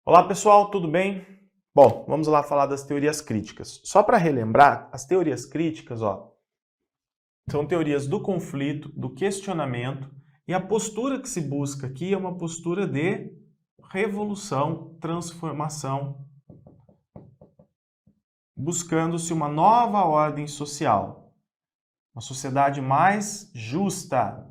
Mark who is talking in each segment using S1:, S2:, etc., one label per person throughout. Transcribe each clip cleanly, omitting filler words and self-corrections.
S1: Olá pessoal, tudo bem? Bom, vamos lá falar das teorias críticas. Só para relembrar, as teorias críticas, são teorias do conflito, do questionamento, e a postura que se busca aqui é uma postura de revolução, transformação, buscando-se uma nova ordem social, uma sociedade mais justa.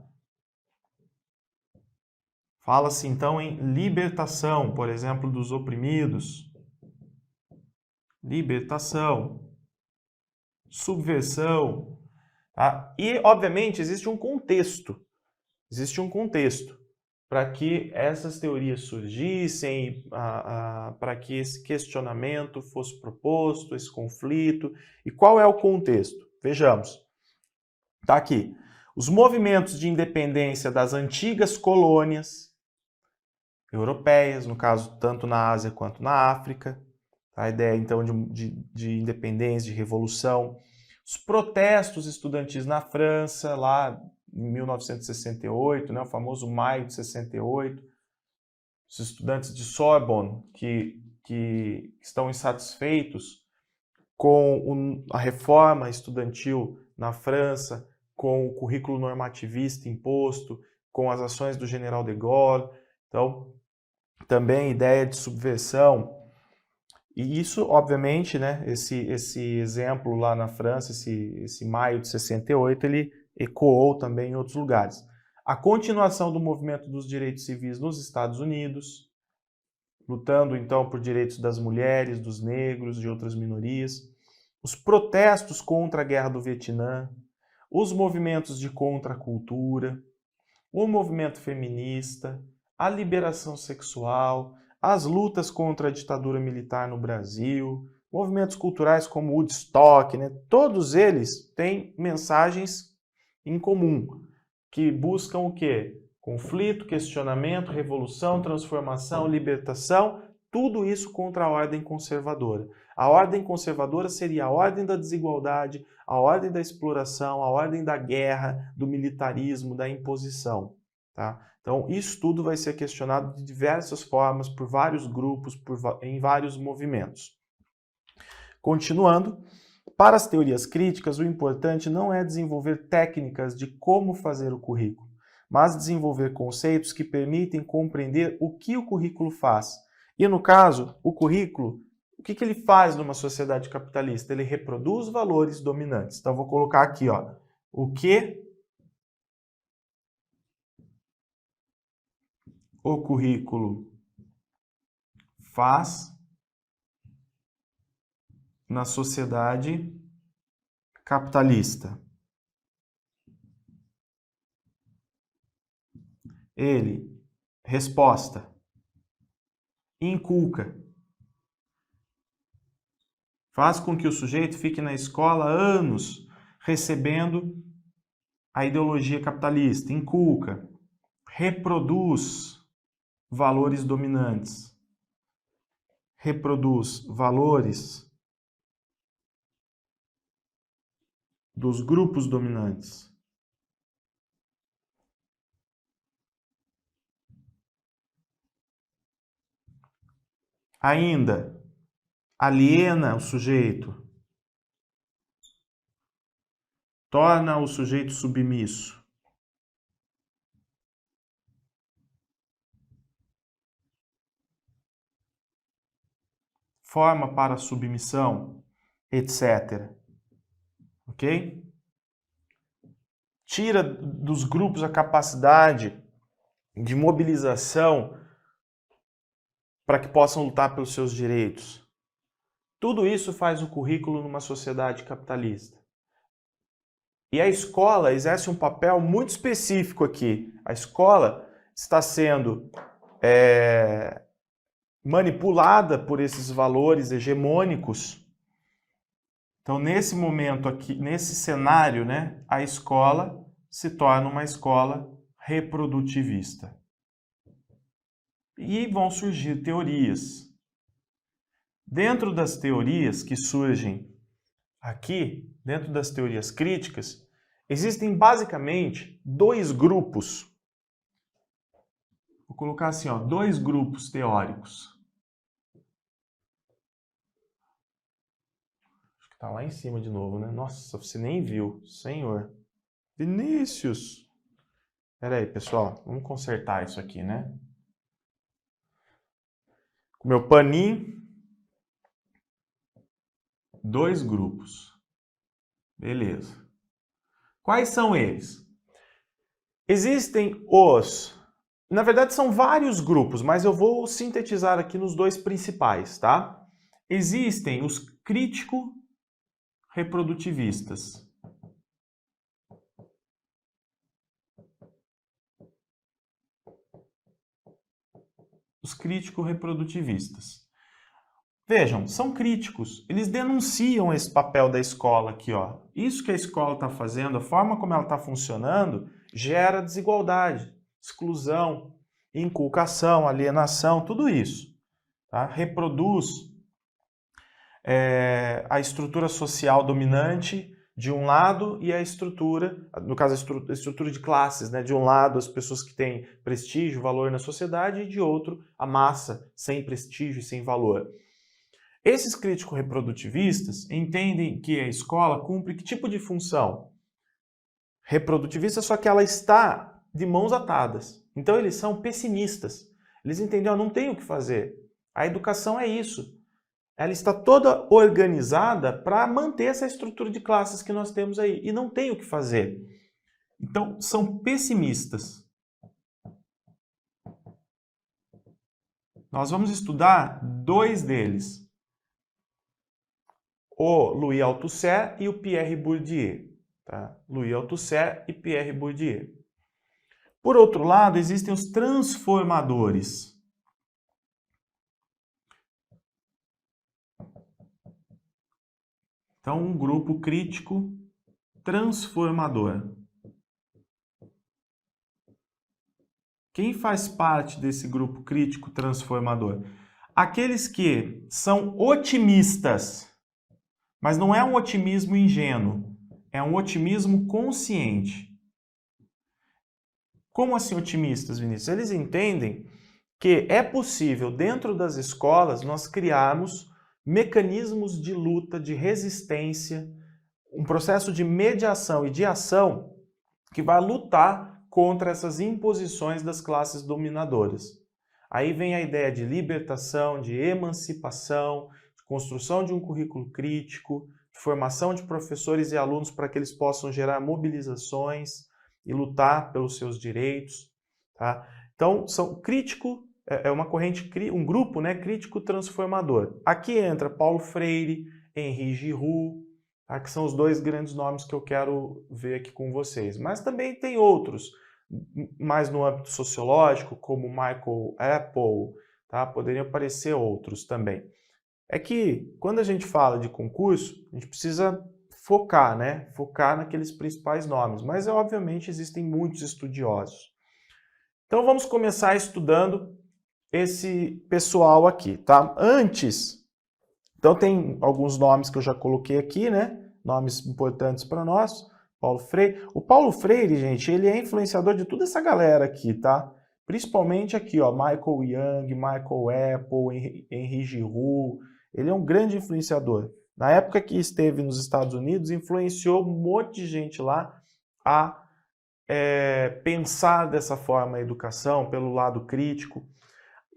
S1: Fala-se então em libertação, por exemplo, dos oprimidos. Libertação, subversão, tá? E, obviamente, existe um contexto para que essas teorias surgissem, para que esse questionamento fosse proposto, esse conflito. E qual é o contexto? Vejamos. Está aqui. Os movimentos de independência das antigas colônias europeias, no caso, tanto na Ásia quanto na África. A ideia, então, de independência, de revolução. Os protestos estudantis na França, lá em 1968, né, o famoso Maio de 68. Os estudantes de Sorbonne que estão insatisfeitos com a reforma estudantil na França, com o currículo normativista imposto, com as ações do general de Gaulle. Então, também ideia de subversão. E isso, obviamente, né, esse exemplo lá na França, esse maio de 68, ele ecoou também em outros lugares. A continuação do movimento dos direitos civis nos Estados Unidos, lutando então por direitos das mulheres, dos negros, de outras minorias. Os protestos contra a guerra do Vietnã, os movimentos de contracultura, o movimento feminista, a liberação sexual, as lutas contra a ditadura militar no Brasil, movimentos culturais como o Woodstock, né? Todos eles têm mensagens em comum, que buscam o quê? Conflito, questionamento, revolução, transformação, libertação, tudo isso contra a ordem conservadora. A ordem conservadora seria a ordem da desigualdade, a ordem da exploração, a ordem da guerra, do militarismo, da imposição. Tá? Então, isso tudo vai ser questionado de diversas formas, por vários grupos, em vários movimentos. Continuando, para as teorias críticas, o importante não é desenvolver técnicas de como fazer o currículo, mas desenvolver conceitos que permitem compreender o que o currículo faz. E, no caso, o currículo, o que ele faz numa sociedade capitalista? Ele reproduz valores dominantes. Então, vou colocar aqui, o que o currículo faz na sociedade capitalista. Ele, resposta, inculca, faz com que o sujeito fique na escola anos recebendo a ideologia capitalista, inculca, reproduz valores dominantes, reproduz valores dos grupos dominantes. Ainda, aliena o sujeito, torna o sujeito submisso. Forma para a submissão, etc. Ok? Tira dos grupos a capacidade de mobilização para que possam lutar pelos seus direitos. Tudo isso faz o currículo numa sociedade capitalista. E a escola exerce um papel muito específico aqui. A escola está sendo manipulada por esses valores hegemônicos. Então, nesse momento aqui, nesse cenário, né, a escola se torna uma escola reprodutivista. E vão surgir teorias. Dentro das teorias que surgem aqui, dentro das teorias críticas, existem basicamente dois grupos. Vou colocar assim, dois grupos teóricos. Tá lá em cima de novo, né? Nossa, você nem viu. Senhor. Vinícius. Pera aí, pessoal. Vamos consertar isso aqui, né? Com meu paninho. 2 grupos. Beleza. Quais são eles? Existem os... Na verdade, são vários grupos, mas eu vou sintetizar aqui nos 2 principais, tá? Existem os crítico-reprodutivistas. Os crítico-reprodutivistas. Vejam, são críticos. Eles denunciam esse papel da escola aqui, ó. Isso que a escola está fazendo, a forma como ela está funcionando, gera desigualdade, exclusão, inculcação, alienação, tudo isso. Tá? Reproduz a estrutura social dominante de um lado e a estrutura, no caso a estrutura de classes, né? De um lado as pessoas que têm prestígio, valor na sociedade e de outro a massa sem prestígio e sem valor. Esses críticos reprodutivistas entendem que a escola cumpre que tipo de função? Reprodutivista, só que ela está de mãos atadas. Então eles são pessimistas. Eles entendem, ó, não tem o que fazer. A educação é isso. Ela está toda organizada para manter essa estrutura de classes que nós temos aí. E não tem o que fazer. Então, são pessimistas. Nós vamos estudar 2 deles. O Louis Althusser e o Pierre Bourdieu. Tá? Louis Althusser e Pierre Bourdieu. Por outro lado, existem os transformadores. Então, um grupo crítico transformador. Quem faz parte desse grupo crítico transformador? Aqueles que são otimistas, mas não é um otimismo ingênuo, é um otimismo consciente. Como assim otimistas, Vinícius? Eles entendem que é possível, dentro das escolas, nós criarmos mecanismos de luta, de resistência, um processo de mediação e de ação que vai lutar contra essas imposições das classes dominadoras. Aí vem a ideia de libertação, de emancipação, de construção de um currículo crítico, de formação de professores e alunos para que eles possam gerar mobilizações e lutar pelos seus direitos. Tá? Então, é uma corrente, um grupo, né, crítico transformador. Aqui entra Paulo Freire, Henri Giroux, tá, que são os 2 grandes nomes que eu quero ver aqui com vocês. Mas também tem outros, mais no âmbito sociológico, como Michael Apple, tá? Poderiam aparecer outros também. É que, quando a gente fala de concurso, a gente precisa focar, né? Focar naqueles principais nomes. Mas, obviamente, existem muitos estudiosos. Então, vamos começar estudando esse pessoal aqui, tá? Antes, então tem alguns nomes que eu já coloquei aqui, né? Nomes importantes para nós. Paulo Freire. O Paulo Freire, gente, ele é influenciador de toda essa galera aqui, tá? Principalmente aqui, ó, Michael Young, Michael Apple, Henri Giroux. Ele é um grande influenciador. Na época que esteve nos Estados Unidos, influenciou um monte de gente lá a pensar dessa forma a educação, pelo lado crítico.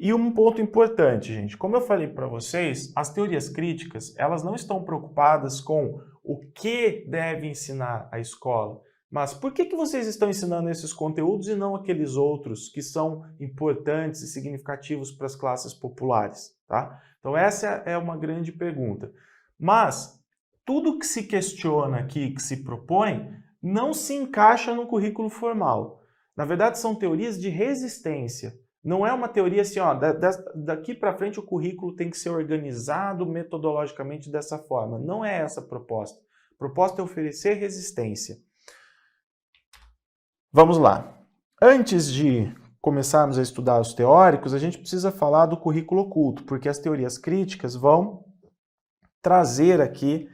S1: E um ponto importante, gente, como eu falei para vocês, as teorias críticas, elas não estão preocupadas com o que deve ensinar a escola, mas por que vocês estão ensinando esses conteúdos e não aqueles outros que são importantes e significativos para as classes populares, tá? Então essa é uma grande pergunta. Mas tudo que se questiona aqui, que se propõe, não se encaixa no currículo formal. Na verdade, são teorias de resistência. Não é uma teoria assim, ó, daqui para frente o currículo tem que ser organizado metodologicamente dessa forma. Não é essa a proposta. A proposta é oferecer resistência. Vamos lá. Antes de começarmos a estudar os teóricos, a gente precisa falar do currículo oculto, porque as teorias críticas vão trazer aqui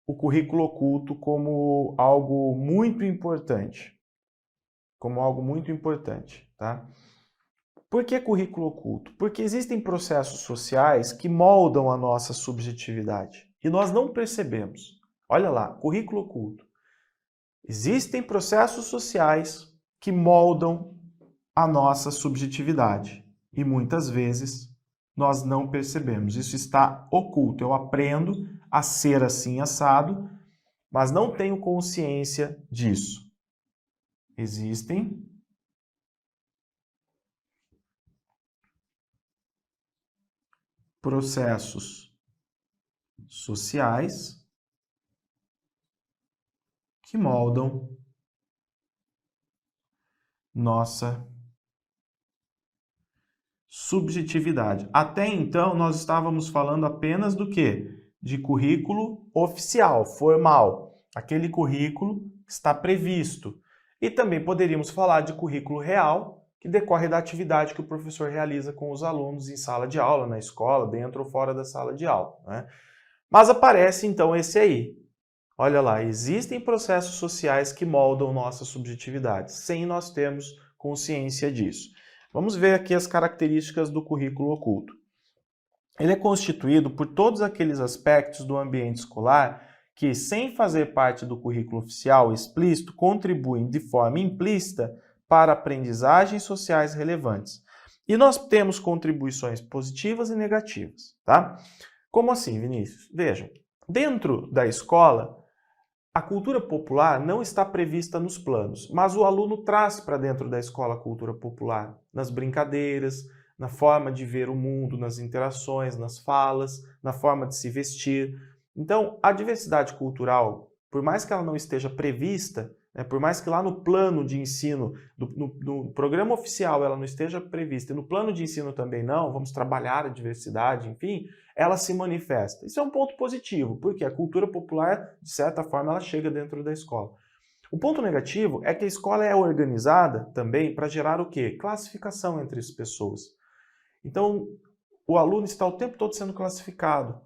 S1: o currículo oculto como algo muito importante. Como algo muito importante, tá? Por que currículo oculto? Porque existem processos sociais que moldam a nossa subjetividade. e nós não percebemos. Olha lá, currículo oculto. Existem processos sociais que moldam a nossa subjetividade e muitas vezes nós não percebemos. Isso está oculto. Eu aprendo a ser assim assado, mas não tenho consciência disso. Existem processos sociais que moldam nossa subjetividade. Até então, nós estávamos falando apenas do quê? De currículo oficial, formal. Aquele currículo que está previsto. E também poderíamos falar de currículo real, que decorre da atividade que o professor realiza com os alunos em sala de aula, na escola, dentro ou fora da sala de aula, né? Mas aparece então esse aí. Olha lá, existem processos sociais que moldam nossa subjetividade, sem nós termos consciência disso. Vamos ver aqui as características do currículo oculto. Ele é constituído por todos aqueles aspectos do ambiente escolar que, sem fazer parte do currículo oficial explícito, contribuem de forma implícita para aprendizagens sociais relevantes. E nós temos contribuições positivas e negativas, tá? Como assim, Vinícius? Vejam, dentro da escola, a cultura popular não está prevista nos planos, mas o aluno traz para dentro da escola a cultura popular, nas brincadeiras, na forma de ver o mundo, nas interações, nas falas, na forma de se vestir. Então, a diversidade cultural, por mais que ela não esteja prevista, né, por mais que lá no plano de ensino, no programa oficial ela não esteja prevista, e no plano de ensino também não, vamos trabalhar a diversidade, enfim, ela se manifesta. Isso é um ponto positivo, porque a cultura popular, de certa forma, ela chega dentro da escola. O ponto negativo é que a escola é organizada também para gerar o quê? Classificação entre as pessoas. Então, o aluno está o tempo todo sendo classificado.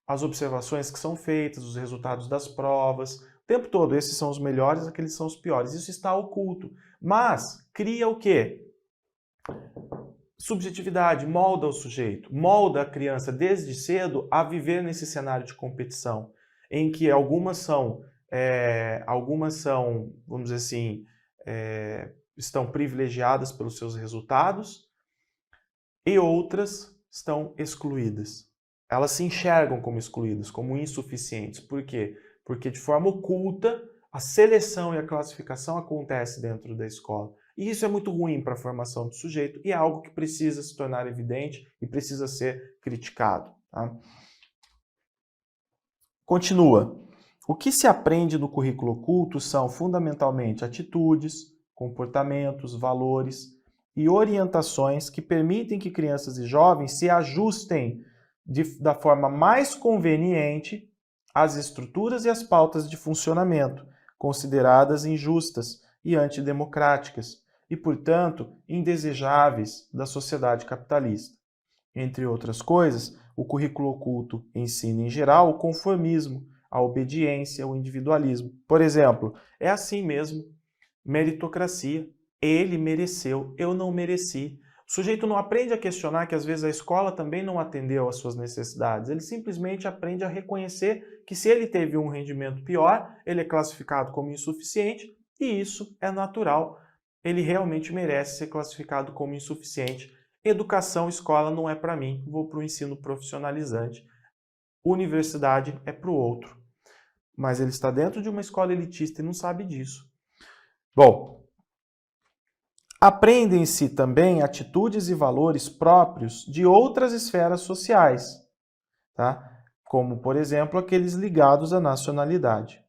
S1: As observações que são feitas, os resultados das provas, o tempo todo, esses são os melhores, aqueles são os piores. Isso está oculto. Mas cria o quê? Subjetividade, molda o sujeito, molda a criança desde cedo a viver nesse cenário de competição, em que algumas são, vamos dizer assim, estão privilegiadas pelos seus resultados e outras estão excluídas. Elas se enxergam como excluídas, como insuficientes. Por quê? Porque de forma oculta a seleção e a classificação acontece dentro da escola. E isso é muito ruim para a formação do sujeito e é algo que precisa se tornar evidente e precisa ser criticado. Tá? Continua. O que se aprende no currículo oculto são fundamentalmente atitudes, comportamentos, valores e orientações que permitem que crianças e jovens se ajustem da forma mais conveniente às estruturas e às pautas de funcionamento, consideradas injustas e antidemocráticas, e, portanto, indesejáveis da sociedade capitalista. Entre outras coisas, o currículo oculto ensina, em geral, o conformismo, a obediência, o individualismo. Por exemplo, é assim mesmo, meritocracia. Ele mereceu, eu não mereci. O sujeito não aprende a questionar que às vezes a escola também não atendeu às suas necessidades. Ele simplesmente aprende a reconhecer que se ele teve um rendimento pior, ele é classificado como insuficiente e isso é natural. Ele realmente merece ser classificado como insuficiente. Educação, escola não é para mim, vou para o ensino profissionalizante. Universidade é para o outro. Mas ele está dentro de uma escola elitista e não sabe disso. Bom, aprendem-se também atitudes e valores próprios de outras esferas sociais, tá? Como, por exemplo, aqueles ligados à nacionalidade.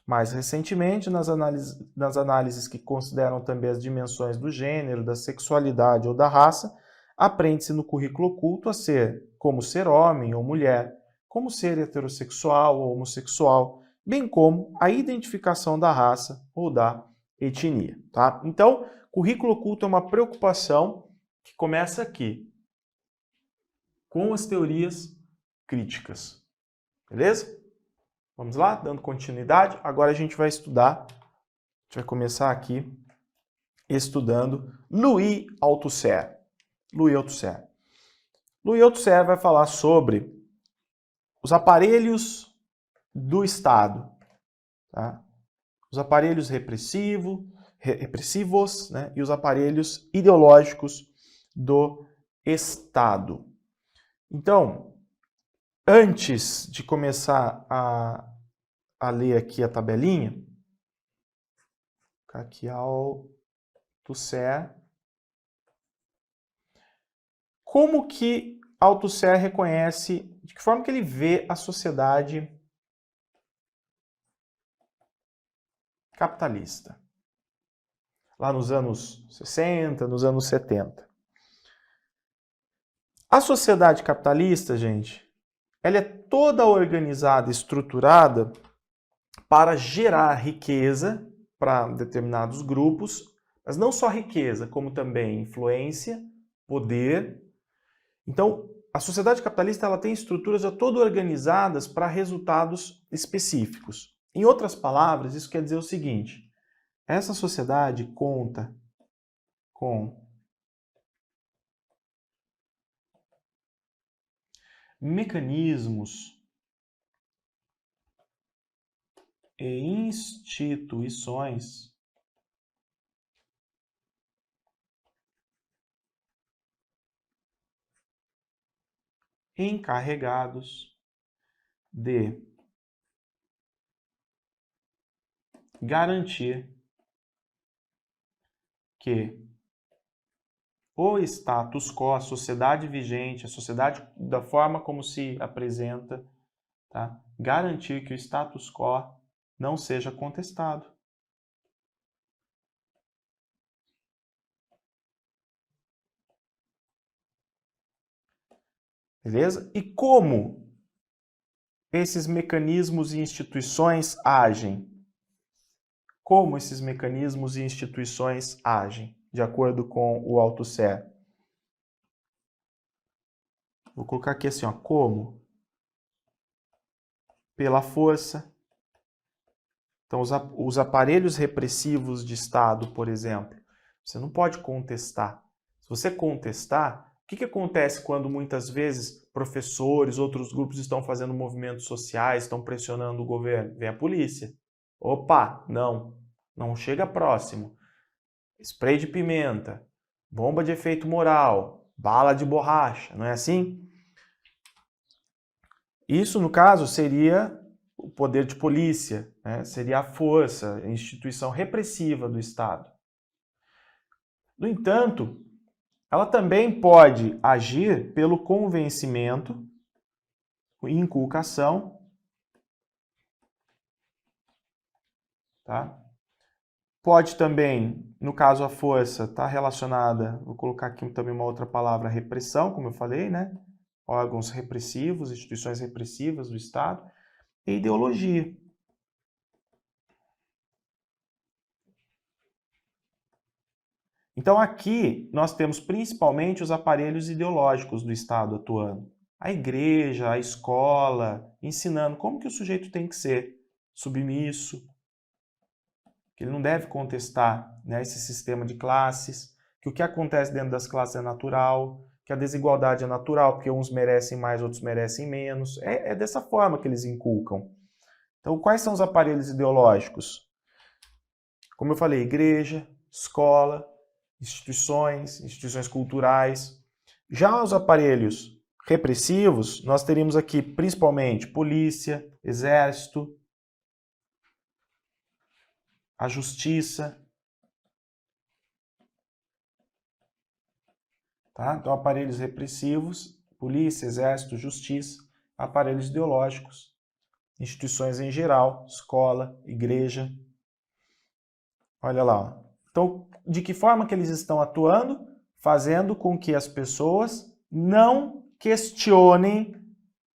S1: Mais recentemente, nas análises que consideram também as dimensões do gênero, da sexualidade ou da raça, aprende-se no currículo oculto a ser como ser homem ou mulher, como ser heterossexual ou homossexual, bem como a identificação da raça ou da etnia. Tá? Então, currículo oculto é uma preocupação que começa aqui, com as teorias críticas. Beleza? Vamos lá, dando continuidade. Agora a gente vai estudar, a gente vai começar aqui estudando Louis Althusser. Louis Althusser vai falar sobre os aparelhos do Estado, tá? Os aparelhos repressivos, né? E os aparelhos ideológicos do Estado. Então, antes de começar a ler aqui a tabelinha, aqui Althusser. Como que Althusser reconhece, de que forma que ele vê a sociedade capitalista? Lá nos anos 60, nos anos 70. A sociedade capitalista, gente, ela é toda organizada, estruturada para gerar riqueza para determinados grupos, mas não só riqueza, como também influência, poder. Então, a sociedade capitalista ela tem estruturas já todas organizadas para resultados específicos. Em outras palavras, isso quer dizer o seguinte: essa sociedade conta com mecanismos e instituições encarregados de garantir que o status quo, a sociedade vigente, a sociedade da forma como se apresenta, tá? Garantir que o status quo não seja contestado. Beleza? E como esses mecanismos e instituições agem? Como esses mecanismos e instituições agem, de acordo com o Althusser? Vou colocar aqui assim, ó, como? Pela força. Então, os aparelhos repressivos de Estado, por exemplo, você não pode contestar. Se você contestar, o que acontece quando muitas vezes professores, outros grupos estão fazendo movimentos sociais, estão pressionando o governo? Vem a polícia. Opa, não chega próximo. Spray de pimenta, bomba de efeito moral, bala de borracha, não é assim? Isso, no caso, seria o poder de polícia, né? Seria a força, a instituição repressiva do Estado. No entanto, ela também pode agir pelo convencimento e inculcação, tá? Pode também, no caso a força, estar relacionada, vou colocar aqui também uma outra palavra, repressão, como eu falei, né? Órgãos repressivos, instituições repressivas do Estado, e ideologia. Então aqui nós temos principalmente os aparelhos ideológicos do Estado atuando. A igreja, a escola, ensinando como que o sujeito tem que ser submisso, que ele não deve contestar, né, esse sistema de classes, que o que acontece dentro das classes é natural, que a desigualdade é natural, porque uns merecem mais, outros merecem menos. É dessa forma que eles inculcam. Então, quais são os aparelhos ideológicos? Como eu falei, igreja, escola, instituições culturais. Já os aparelhos repressivos, nós teríamos aqui principalmente polícia, exército, a justiça. Tá? Então, aparelhos repressivos, polícia, exército, justiça, aparelhos ideológicos, instituições em geral, escola, igreja. Olha lá. Ó. Então, de que forma que eles estão atuando? Fazendo com que as pessoas não questionem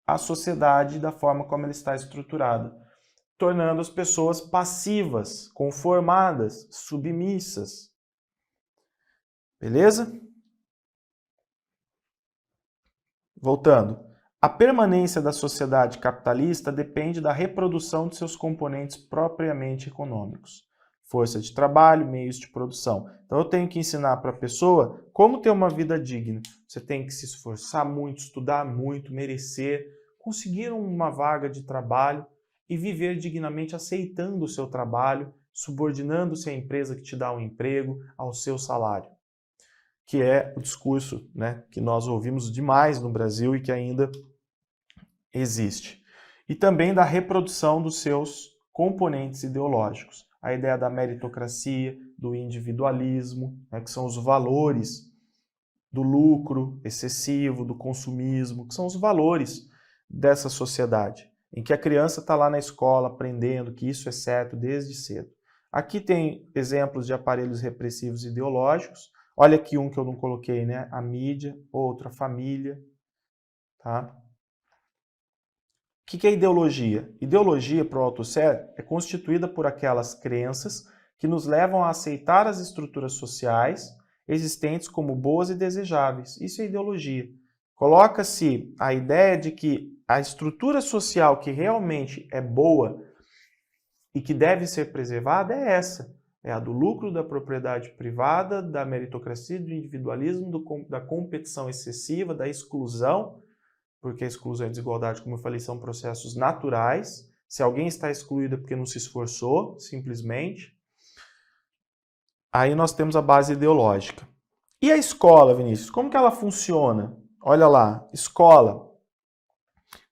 S1: a sociedade da forma como ela está estruturada, tornando as pessoas passivas, conformadas, submissas. Beleza? Voltando. A permanência da sociedade capitalista depende da reprodução de seus componentes propriamente econômicos. Força de trabalho, meios de produção. Então eu tenho que ensinar para a pessoa como ter uma vida digna. Você tem que se esforçar muito, estudar muito, merecer, conseguir uma vaga de trabalho e viver dignamente aceitando o seu trabalho, subordinando-se à empresa que te dá um emprego, ao seu salário. Que é o discurso, né, que nós ouvimos demais no Brasil e que ainda existe. E também da reprodução dos seus componentes ideológicos. A ideia da meritocracia, do individualismo, né, que são os valores do lucro excessivo, do consumismo, que são os valores dessa sociedade, em que a criança está lá na escola aprendendo que isso é certo desde cedo. Aqui tem exemplos de aparelhos repressivos ideológicos. Olha aqui um que eu não coloquei, né? A mídia, outro, a família. Tá? O que é ideologia? Ideologia, para o Althusser, é constituída por aquelas crenças que nos levam a aceitar as estruturas sociais existentes como boas e desejáveis. Isso é ideologia. Coloca-se a ideia de que a estrutura social que realmente é boa e que deve ser preservada é essa. É a do lucro, da propriedade privada, da meritocracia, do individualismo, da competição excessiva, da exclusão, porque a exclusão e a desigualdade, como eu falei, são processos naturais. Se alguém está excluído é porque não se esforçou, simplesmente. Aí nós temos a base ideológica. E a escola, Vinícius? Como que ela funciona? Olha lá, escola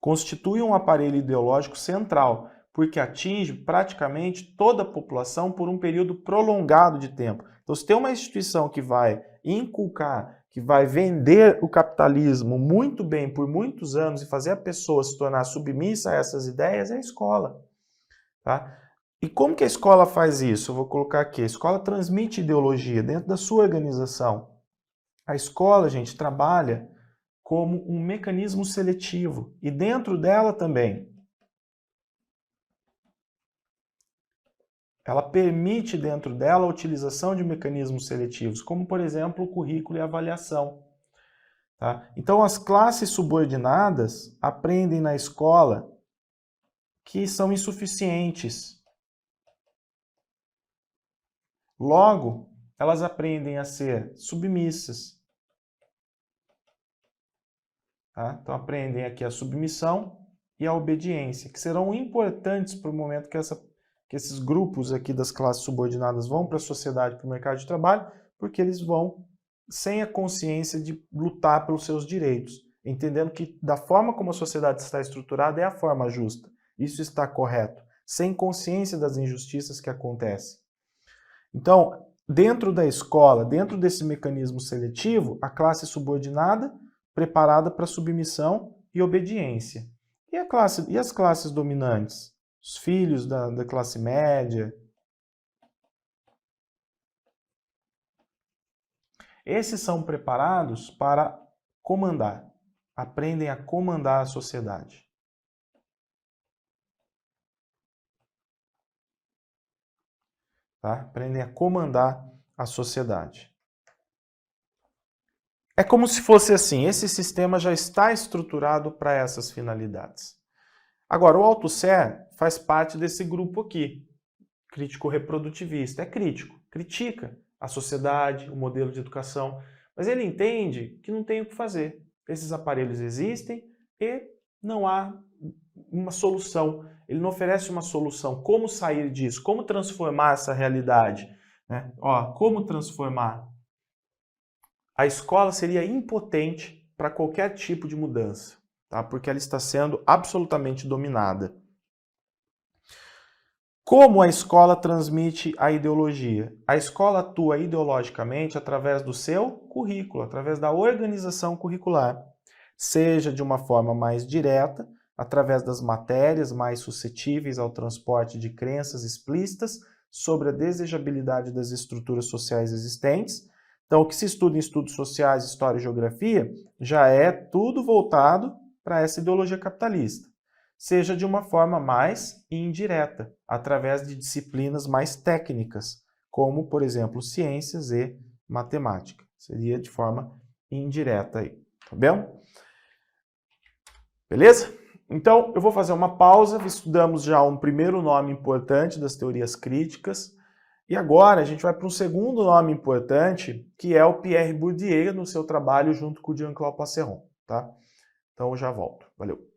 S1: constitui um aparelho ideológico central, porque atinge praticamente toda a população por um período prolongado de tempo. Então, se tem uma instituição que vai inculcar, que vai vender o capitalismo muito bem por muitos anos e fazer a pessoa se tornar submissa a essas ideias, é a escola. Tá? E como que a escola faz isso? Eu vou colocar aqui. A escola transmite ideologia dentro da sua organização. A escola, gente, trabalha como um mecanismo seletivo. E dentro dela também, ela permite dentro dela a utilização de mecanismos seletivos, como, por exemplo, o currículo e a avaliação. Tá? Então, as classes subordinadas aprendem na escola que são insuficientes. Logo, elas aprendem a ser submissas. Tá? Então, aprendem aqui a submissão e a obediência, que serão importantes para o momento que esses grupos aqui das classes subordinadas vão para a sociedade, para o mercado de trabalho, porque eles vão sem a consciência de lutar pelos seus direitos, entendendo que da forma como a sociedade está estruturada é a forma justa. Isso está correto, sem consciência das injustiças que acontecem. Então, dentro da escola, dentro desse mecanismo seletivo, a classe subordinada preparada para submissão e obediência. E as classes dominantes? Os filhos da classe média. Esses são preparados para comandar. Aprendem a comandar a sociedade. Tá? Aprendem a comandar a sociedade. É como se fosse assim, esse sistema já está estruturado para essas finalidades. Agora, o Althusser faz parte desse grupo aqui, crítico reprodutivista. É crítico, critica a sociedade, o modelo de educação, mas ele entende que não tem o que fazer. Esses aparelhos existem e não há uma solução. Ele não oferece uma solução. Como sair disso? Como transformar essa realidade? Né? Como transformar? A escola seria impotente para qualquer tipo de mudança, tá? Porque ela está sendo absolutamente dominada. Como a escola transmite a ideologia? A escola atua ideologicamente através do seu currículo, através da organização curricular, seja de uma forma mais direta, através das matérias mais suscetíveis ao transporte de crenças explícitas sobre a desejabilidade das estruturas sociais existentes. Então, o que se estuda em estudos sociais, história e geografia, já é tudo voltado para essa ideologia capitalista. Seja de uma forma mais indireta, através de disciplinas mais técnicas, como, por exemplo, ciências e matemática. Seria de forma indireta aí, tá bem? Beleza? Então, eu vou fazer uma pausa, estudamos já um primeiro nome importante das teorias críticas, e agora a gente vai para um segundo nome importante, que é o Pierre Bourdieu, no seu trabalho junto com o Jean-Claude Passeron, tá? Então, eu já volto. Valeu!